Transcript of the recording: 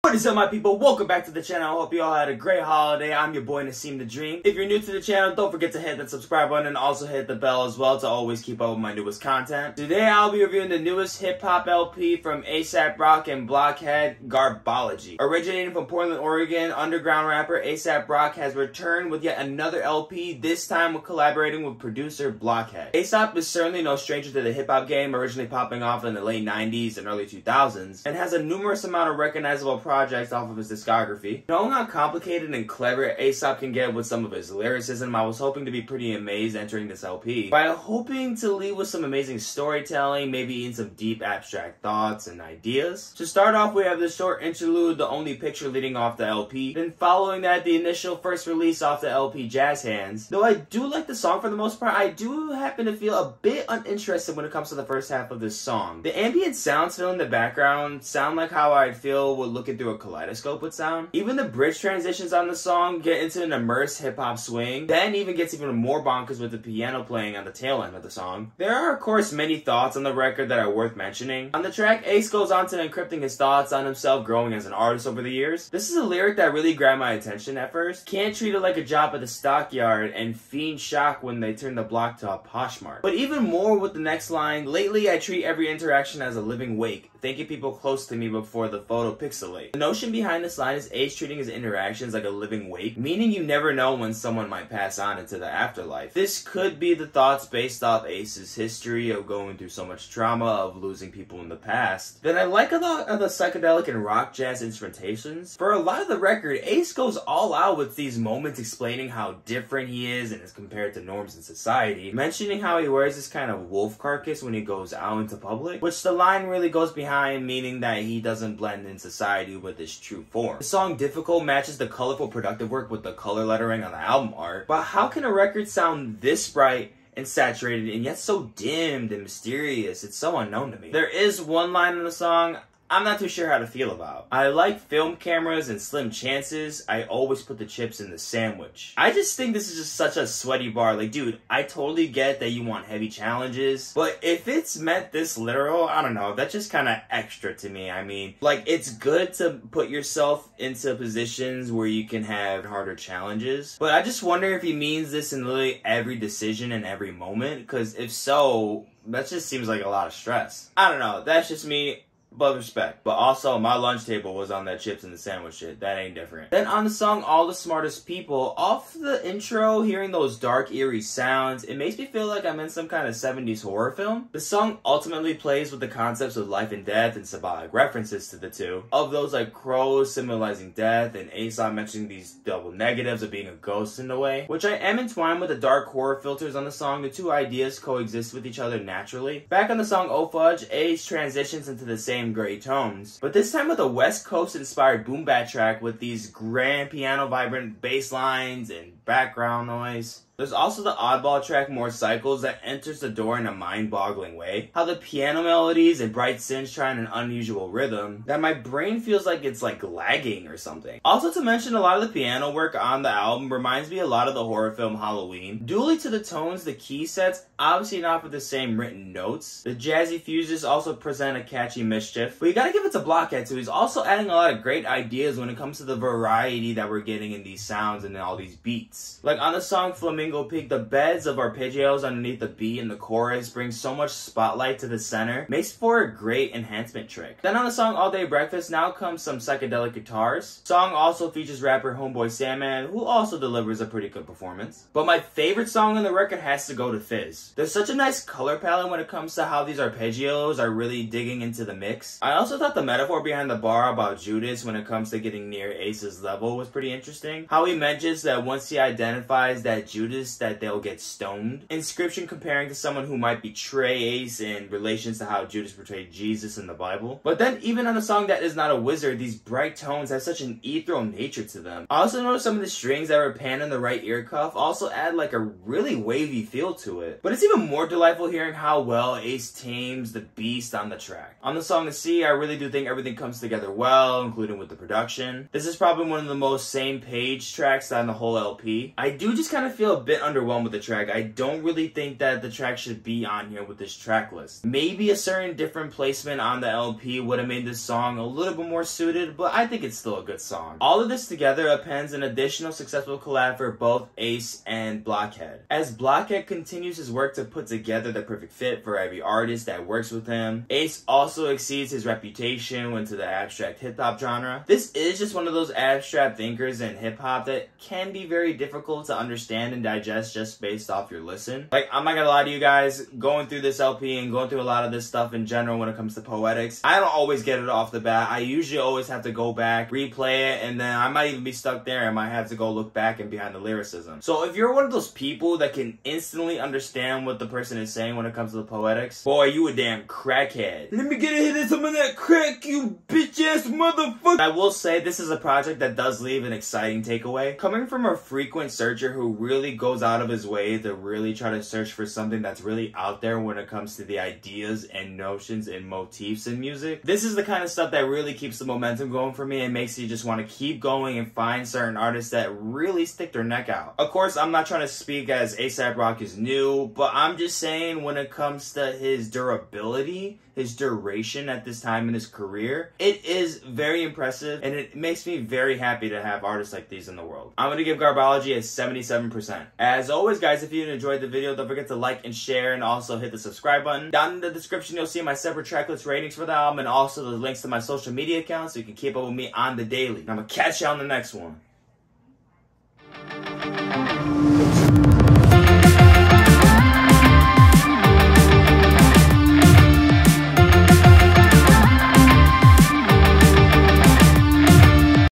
What is up, my people? Welcome back to the channel. I hope you all had a great holiday. I'm your boy Nassim the Dream. If you're new to the channel, don't forget to hit that subscribe button and also hit the bell as well to always keep up with my newest content. Today I'll be reviewing the newest hip-hop LP from Aesop Rock and Blockhead, Garbology. Originating from Portland, Oregon, underground rapper Aesop Rock has returned with yet another LP, this time with collaborating with producer Blockhead. Aesop is certainly no stranger to the hip-hop game, originally popping off in the late 90s and early 2000s, and has a numerous amount of recognizable projects off of his discography. Knowing how complicated and clever Aesop can get with some of his lyricism, I was hoping to be pretty amazed entering this LP, by hoping to leave with some amazing storytelling, maybe even some deep abstract thoughts and ideas. To start off, we have the short interlude, The Only Picture, leading off the LP. Then following that, the initial first release off the LP, Jazz Hands. Though I do like the song for the most part, I do happen to feel a bit uninterested when it comes to the first half of this song. The ambient sounds filling the background sound like how I'd feel with looking through a kaleidoscope would sound. Even the bridge transitions on the song get into an immersed hip-hop swing, then even gets even more bonkers with the piano playing on the tail end of the song. There are of course many thoughts on the record that are worth mentioning. On the track, Ace goes on to encrypting his thoughts on himself growing as an artist over the years. This is a lyric that really grabbed my attention at first. Can't treat it like a job at the stockyard and fiend shock when they turn the block to a Poshmark. But even more with the next line, lately I treat every interaction as a living wake, thanking people close to me before the photo pixelate. The notion behind this line is Ace treating his interactions like a living wake, meaning you never know when someone might pass on into the afterlife. This could be the thoughts based off Ace's history of going through so much trauma of losing people in the past. Then I like a lot of the psychedelic and rock jazz instrumentations. For a lot of the record, Ace goes all out with these moments explaining how different he is and is compared to norms in society, mentioning how he wears this kind of wolf carcass when he goes out into public, which the line really goes behind, meaning that he doesn't blend in society with his true form. The song Difficult matches the colorful productive work with the color lettering on the album art, but how can a record sound this bright and saturated and yet so dimmed and mysterious? It's so unknown to me. There is one line in the song I'm not too sure how to feel about. I like film cameras and slim chances. I always put the chips in the sandwich. I just think this is just such a sweaty bar. Like, dude, I totally get that you want heavy challenges, but if it's meant this literal, I don't know, that's just kind of extra to me. I mean, like, it's good to put yourself into positions where you can have harder challenges, but I just wonder if he means this in literally every decision and every moment, because if so, that just seems like a lot of stress. I don't know, that's just me. But respect. But also, my lunch table was on that chips and the sandwich shit. That ain't different. Then on the song All the Smartest People, off the intro, hearing those dark, eerie sounds, it makes me feel like I'm in some kind of 70s horror film. The song ultimately plays with the concepts of life and death and symbolic references to the two. Of those like crows symbolizing death and Aesop mentioning these double negatives of being a ghost in a way, which I am entwined with the dark horror filters on the song. The two ideas coexist with each other naturally. Back on the song Oh Fudge, Ace transitions into the same gray tones, but this time with a West Coast inspired boom bap track with these grand piano vibrant bass lines and background noise. There's also the oddball track More Cycles that enters the door in a mind-boggling way. How the piano melodies and bright synths try an unusual rhythm that my brain feels like it's like lagging or something. Also to mention, a lot of the piano work on the album reminds me a lot of the horror film Halloween. Dually to the tones, the key sets obviously not with the same written notes. The jazzy fuses also present a catchy mischief, but you gotta give it to Blockhead too. He's also adding a lot of great ideas when it comes to the variety that we're getting in these sounds and in all these beats. Like on the song Flamingo Pink, the beds of arpeggios underneath the beat and the chorus bring so much spotlight to the center, makes for a great enhancement trick. Then on the song All Day Breakfast, now comes some psychedelic guitars. Song also features rapper Homeboy Sandman, who also delivers a pretty good performance. But my favorite song on the record has to go to Fizz. There's such a nice color palette when it comes to how these arpeggios are really digging into the mix. I also thought the metaphor behind the bar about Judas when it comes to getting near Ace's level was pretty interesting. How he mentions that once he identifies that Judas, that they'll get stoned. Inscription comparing to someone who might betray Ace in relations to how Judas betrayed Jesus in the Bible. But then even on a song that is not a wizard, these bright tones have such an ethereal nature to them. I also noticed some of the strings that were panned in the right ear cuff also add like a really wavy feel to it. But it's even more delightful hearing how well Ace tames the beast on the track. On the song The Sea, I really do think everything comes together well, including with the production. This is probably one of the most same page tracks on the whole LP. LP. I do just kind of feel a bit underwhelmed with the track. I don't really think that the track should be on here with this track list. Maybe a certain different placement on the LP would have made this song a little bit more suited, but I think it's still a good song. All of this together appends an additional successful collab for both Ace and Blockhead. As Blockhead continues his work to put together the perfect fit for every artist that works with him, Ace also exceeds his reputation into the abstract hip-hop genre. This is just one of those abstract thinkers in hip-hop that can be very difficult to understand and digest just based off your listen. Like, I'm not gonna lie to you guys, going through this LP and going through a lot of this stuff in general when it comes to poetics, I don't always get it off the bat. I usually always have to go back, replay it, and then I might even be stuck there. I might have to go look back and behind the lyricism. So if you're one of those people that can instantly understand what the person is saying when it comes to the poetics, boy, you a damn crackhead. Let me get a hit of some of that crack, you bitch ass motherfucker. I will say this is a project that does leave an exciting takeaway. Coming from a frequent searcher who really goes out of his way to really try to search for something that's really out there when it comes to the ideas and notions and motifs in music, this is the kind of stuff that really keeps the momentum going for me and makes you just want to keep going and find certain artists that really stick their neck out. Of course, I'm not trying to speak as A$AP Rock is new, but I'm just saying when it comes to his durability, his duration at this time in his career, it is very impressive and it makes me very happy to have artists like these in the world. I'm going to give Garbology a 77%. As always guys, if you enjoyed the video, don't forget to like and share and also hit the subscribe button. Down in the description you'll see my separate tracklist ratings for the album and also the links to my social media accounts so you can keep up with me on the daily. And I'm going to catch you on the next one.